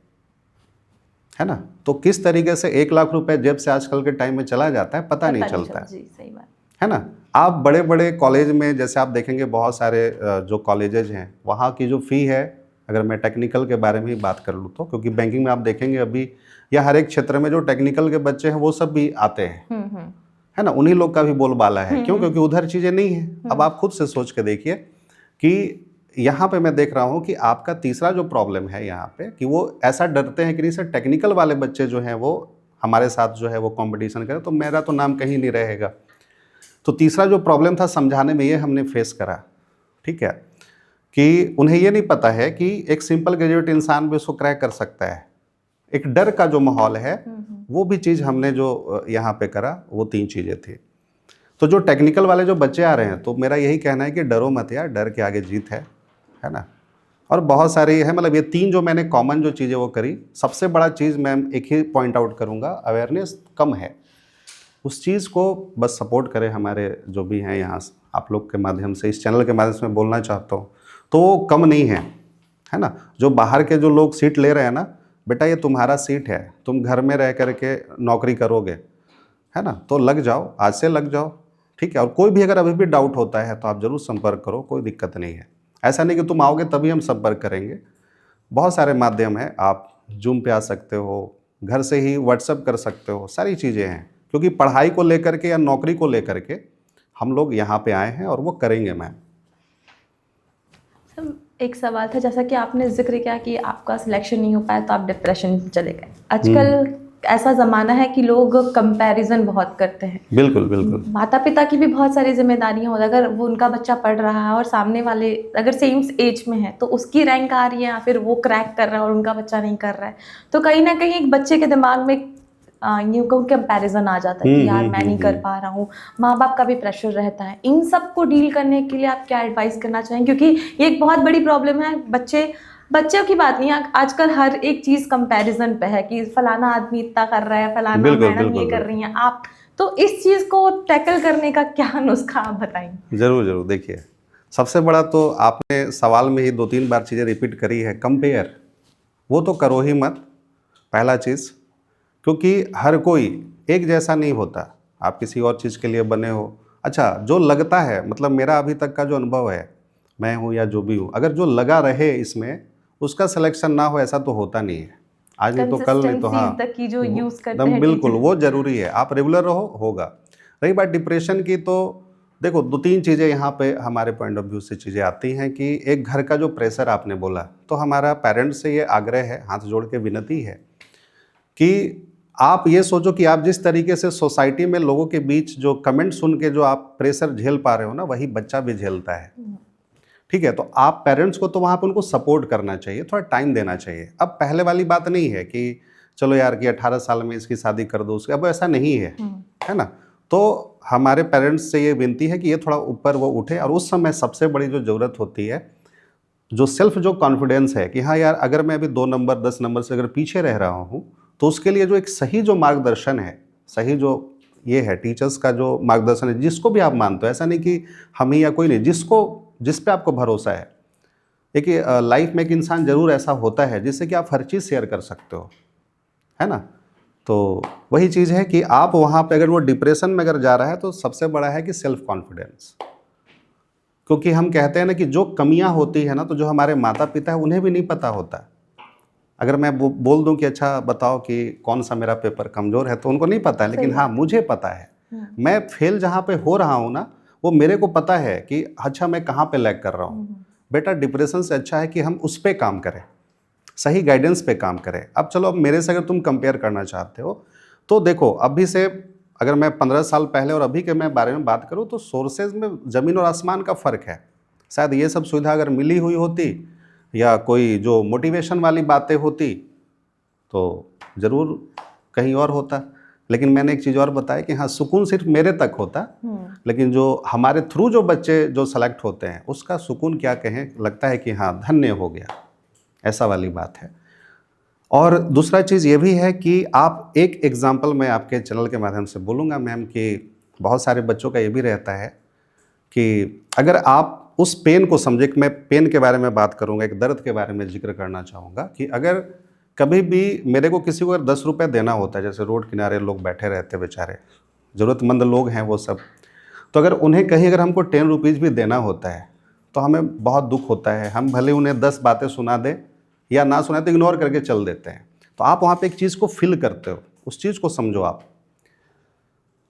है ना, तो किस तरीके से 1 लाख रुपए जेब से आजकल के टाइम में चला जाता है पता नहीं चलता है। जी, सही बात है ना। आप बड़े बड़े कॉलेज में जैसे आप देखेंगे बहुत सारे जो कॉलेजेज हैं वहाँ की जो फ़ी है, अगर मैं टेक्निकल के बारे में ही बात कर लूँ तो, क्योंकि बैंकिंग में आप देखेंगे अभी या हर एक क्षेत्र में जो टेक्निकल के बच्चे हैं वो सब भी आते हैं, है ना, उन्हीं लोग का भी बोलबाला है। क्यों? क्योंकि उधर चीज़ें नहीं है। अब आप खुद से सोच के देखिए कि यहाँ पे मैं देख रहा हूँ कि आपका तीसरा जो प्रॉब्लम है यहाँ पे कि वो ऐसा डरते हैं कि नहीं सर टेक्निकल वाले बच्चे जो हैं वो हमारे साथ जो है वो कंपटीशन करें तो मेरा तो नाम कहीं नहीं रहेगा। तो तीसरा जो प्रॉब्लम था समझाने में ये हमने फेस करा, ठीक है, कि उन्हें ये नहीं पता है कि एक सिंपल ग्रेजुएट इंसान भी उसको क्रैक कर सकता है। एक डर का जो माहौल है वो भी चीज़ हमने जो यहाँ पे करा, वो 3 चीज़ें थी। तो जो टेक्निकल वाले जो बच्चे आ रहे हैं तो मेरा यही कहना है कि डरो मत यार, डर के आगे जीत है ना। और बहुत सारी है, मतलब ये 3 जो मैंने कॉमन जो चीज़ें वो करी। सबसे बड़ा चीज़ मैं एक ही पॉइंट आउट करूँगा, अवेयरनेस कम है। उस चीज़ को बस सपोर्ट करें हमारे जो भी हैं यहाँ आप लोग के माध्यम से, इस चैनल के माध्यम से मैं बोलना चाहता हूँ, तो वो कम नहीं है ना। जो बाहर के जो लोग सीट ले रहे हैं ना, बेटा ये तुम्हारा सीट है, तुम घर में रह करके नौकरी करोगे, है ना, तो लग जाओ, आज से लग जाओ, ठीक है। और कोई भी अगर अभी भी डाउट होता है तो आप ज़रूर संपर्क करो, कोई दिक्कत नहीं है। ऐसा नहीं कि तुम आओगे तभी हम संपर्क करेंगे। बहुत सारे माध्यम हैं, आप जूम पे आ सकते हो, घर से ही व्हाट्सएप कर सकते हो, सारी चीज़ें हैं। क्योंकि पढ़ाई को लेकर के या नौकरी को लेकर के हम लोग यहाँ पे आए हैं और वो करेंगे। मैम एक सवाल था, जैसा कि आपने जिक्र किया कि आपका सिलेक्शन नहीं हो पाया तो आप डिप्रेशन चले गए। आजकल ऐसा ज़माना है कि लोग कंपैरिजन बहुत करते हैं। बिल्कुल बिल्कुल। माता पिता की भी बहुत सारी जिम्मेदारियां होती है। अगर वो उनका बच्चा पढ़ रहा है और सामने वाले अगर सेम एज में है तो उसकी रैंक आ रही है या फिर वो क्रैक कर रहा है और उनका बच्चा नहीं कर रहा है, तो कहीं ना कहीं एक बच्चे के दिमाग में यूँ कहूँ कंपैरिजन आ जाता है कि यार मैं नहीं कर पा रहा हूँ। माँ बाप का भी प्रेशर रहता है। इन सब को डील करने के लिए आप क्या एडवाइस करना चाहेंगे? क्योंकि ये एक बहुत बड़ी प्रॉब्लम है। बच्चों की बात नहीं है, आजकल हर एक चीज़ कंपैरिजन पे है कि फलाना आदमी इतना कर रहा है, फलाना मैडम ये कर रही हैं आप। तो इस चीज़ को टैकल करने का क्या नुस्खा आप बताएंगे? ज़रूर ज़रूर। देखिए, सबसे बड़ा तो आपने सवाल में ही 2-3 बार चीज़ें रिपीट करी है। कंपेयर वो तो करो ही मत, पहला चीज़, क्योंकि हर कोई एक जैसा नहीं होता। आप किसी और चीज़ के लिए बने हो, अच्छा जो लगता है, मतलब मेरा अभी तक का जो अनुभव है, मैं हूँ या जो भी हूँ, अगर जो लगा रहे इसमें उसका सिलेक्शन ना हो, ऐसा तो होता नहीं है। आज नहीं तो कल, नहीं तो हाँ, की जो यूज़ करते हैं, बिल्कुल वो ज़रूरी है। आप रेगुलर रहो, होगा। रही बात डिप्रेशन की, तो देखो 2-3 चीज़ें यहाँ पे हमारे पॉइंट ऑफ व्यू से चीज़ें आती हैं कि एक घर का जो प्रेशर आपने बोला, तो हमारा पेरेंट्स से ये आग्रह है, हाथ जोड़ के विनती है कि आप ये सोचो कि आप जिस तरीके से सोसाइटी में लोगों के बीच जो कमेंट सुन के जो आप प्रेशर झेल पा रहे हो ना, वही बच्चा भी झेलता है, ठीक है। तो आप पेरेंट्स को तो वहाँ पे उनको सपोर्ट करना चाहिए, थोड़ा टाइम देना चाहिए। अब पहले वाली बात नहीं है कि चलो यार कि 18 साल में इसकी शादी कर दो उसके, अब ऐसा नहीं है ना। तो हमारे पेरेंट्स से ये विनती है कि ये थोड़ा ऊपर वो उठे। और उस समय सबसे बड़ी जो ज़रूरत होती है, जो सेल्फ जो कॉन्फिडेंस है कि हाँ यार, अगर मैं अभी 2 नंबर 10 नंबर से अगर पीछे रह रहा हूँ तो उसके लिए जो एक सही जो मार्गदर्शन है, सही जो ये है टीचर्स का जो मार्गदर्शन है, जिसको भी आप मानते हो, ऐसा नहीं कि हम ही या कोई नहीं, जिस पे आपको भरोसा है। देखिए लाइफ में एक इंसान ज़रूर ऐसा होता है जिससे कि आप हर चीज़ शेयर कर सकते हो, है ना। तो वही चीज़ है कि आप वहाँ पे अगर वो डिप्रेशन में अगर जा रहा है तो सबसे बड़ा है कि सेल्फ कॉन्फिडेंस। क्योंकि हम कहते हैं ना कि जो कमियाँ होती है ना, तो जो हमारे माता पिता है उन्हें भी नहीं पता होता। अगर मैं बोल दूं कि अच्छा बताओ कि कौन सा मेरा पेपर कमज़ोर है, तो उनको नहीं पता है, लेकिन हाँ मुझे पता है। मैं फेल जहाँ पे हो रहा हूँ ना, वो मेरे को पता है कि अच्छा मैं कहाँ पे लैग कर रहा हूँ। बेटा डिप्रेशन से अच्छा है कि हम उस पर काम करें, सही गाइडेंस पे काम करें। अब चलो, अब मेरे से अगर तुम कंपेयर करना चाहते हो तो देखो, अभी से अगर मैं 15 साल पहले और अभी के मैं बारे में बात करूं तो सोर्सेज में ज़मीन और आसमान का फ़र्क है। शायद ये सब सुविधा अगर मिली हुई होती या कोई जो मोटिवेशन वाली बातें होती तो ज़रूर कहीं और होता। लेकिन मैंने एक चीज़ और बताया कि हाँ, सुकून सिर्फ मेरे तक होता, लेकिन जो हमारे थ्रू जो बच्चे जो सेलेक्ट होते हैं उसका सुकून क्या कहें, लगता है कि हाँ धन्य हो गया, ऐसा वाली बात है। और दूसरा चीज़ ये भी है कि आप एक एग्जाम्पल मैं आपके चैनल के माध्यम से बोलूँगा मैम, कि बहुत सारे बच्चों का ये भी रहता है कि अगर आप उस पेन को समझे, कि मैं पेन के बारे में बात करूँगा, एक दर्द के बारे में जिक्र करना चाहूँगा कि अगर कभी भी मेरे को किसी को अगर 10 रुपये देना होता है, जैसे रोड किनारे लोग बैठे रहते बेचारे, ज़रूरतमंद लोग हैं वो सब, तो अगर उन्हें कहीं अगर हमको 10 रुपीज़ भी देना होता है तो हमें बहुत दुख होता है। हम भले उन्हें 10 बातें सुना दें या ना सुना तो इग्नोर करके चल देते हैं। तो आप वहाँ पे एक चीज़ को फील करते हो, उस चीज़ को समझो आप।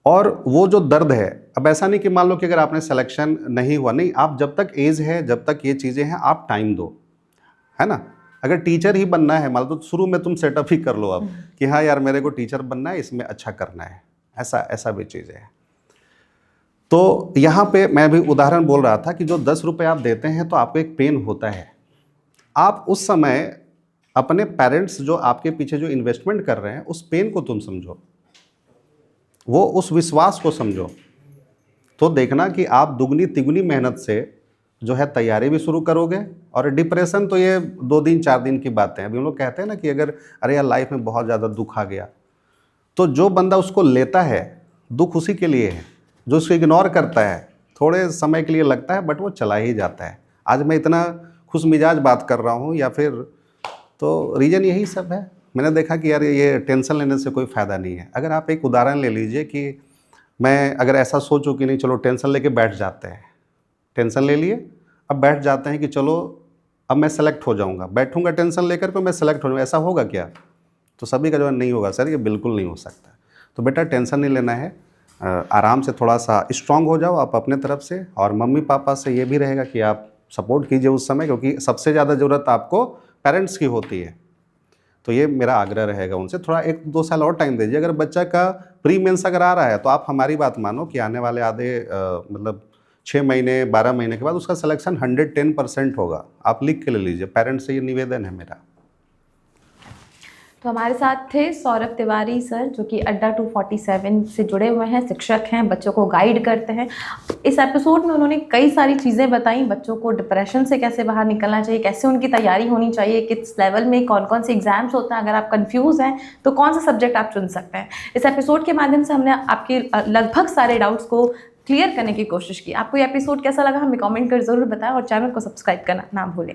और वो जो दर्द है, अब ऐसा नहीं कि मान लो कि अगर आपने सिलेक्शन नहीं हुआ, नहीं, आप जब तक एज है, जब तक ये चीज़ें हैं, आप टाइम दो, है ना। अगर टीचर ही बनना है मान लो तो शुरू में तुम सेटअप ही कर लो अब कि हाँ यार मेरे को टीचर बनना है, इसमें अच्छा करना है, ऐसा भी चीज़ें हैं। तो यहाँ पे मैं भी उदाहरण बोल रहा था कि जो 10 रुपये आप देते हैं तो आपको एक पेन होता है। आप उस समय अपने पेरेंट्स जो आपके पीछे जो इन्वेस्टमेंट कर रहे हैं उस पेन को तुम समझो, वो उस विश्वास को समझो, तो देखना कि आप दुगनी तिगुनी मेहनत से जो है तैयारी भी शुरू करोगे। और डिप्रेशन तो ये 2 दिन 4 दिन की बातें हैं। अभी हम लोग कहते हैं ना कि अगर अरे यार लाइफ में बहुत ज़्यादा दुख आ गया, तो जो बंदा उसको लेता है दुख उसी के लिए है। जो उसको इग्नोर करता है थोड़े समय के लिए लगता है बट वो चला ही जाता है। आज मैं इतना खुश मिजाज बात कर रहा हूँ या फिर, तो रीज़न यही सब है। मैंने देखा कि यार ये टेंशन लेने से कोई फ़ायदा नहीं है। अगर आप एक उदाहरण ले लीजिए कि मैं अगर ऐसा सोचूं कि नहीं चलो टेंशन लेके बैठ जाते हैं, टेंशन ले लिए, अब बैठ जाते हैं कि चलो अब मैं सेलेक्ट हो जाऊंगा, बैठूंगा टेंशन लेकर के मैं सेलेक्ट हो जाऊंगा, ऐसा होगा क्या? तो सभी का जवाब नहीं होगा सर, ये बिल्कुल नहीं हो सकता। तो बेटा टेंशन नहीं लेना है, आराम से थोड़ा सा स्ट्रांग हो जाओ आप अपने तरफ से। और मम्मी पापा से ये भी रहेगा कि आप सपोर्ट कीजिए उस समय, क्योंकि सबसे ज़्यादा ज़रूरत आपको पेरेंट्स की होती है। तो ये मेरा आग्रह रहेगा उनसे, थोड़ा 1-2 साल और टाइम दीजिए। अगर बच्चा का प्री मेंस अगर आ रहा है तो आप हमारी बात मानो कि आने वाले आधे मतलब 6 महीने 12 महीने के बाद उसका सिलेक्शन 110% होगा। आप लिख के ले लीजिए, पेरेंट्स से ये निवेदन है मेरा। तो हमारे साथ थे सौरभ तिवारी सर, जो कि अड्डा 247 से जुड़े हुए हैं, शिक्षक हैं, बच्चों को गाइड करते हैं। इस एपिसोड में उन्होंने कई सारी चीज़ें बताई, बच्चों को डिप्रेशन से कैसे बाहर निकलना चाहिए, कैसे उनकी तैयारी होनी चाहिए, किस लेवल में कौन कौन से एग्जाम्स होते हैं, अगर आप कंफ्यूज हैं तो कौन सा सब्जेक्ट आप चुन सकते हैं। इस एपिसोड के माध्यम से हमने आपके लगभग सारे डाउट्स को क्लियर करने की कोशिश की। आपको ये एपिसोड कैसा लगा हमें कमेंट कर ज़रूर बताएं और चैनल को सब्सक्राइब करना ना भूलें।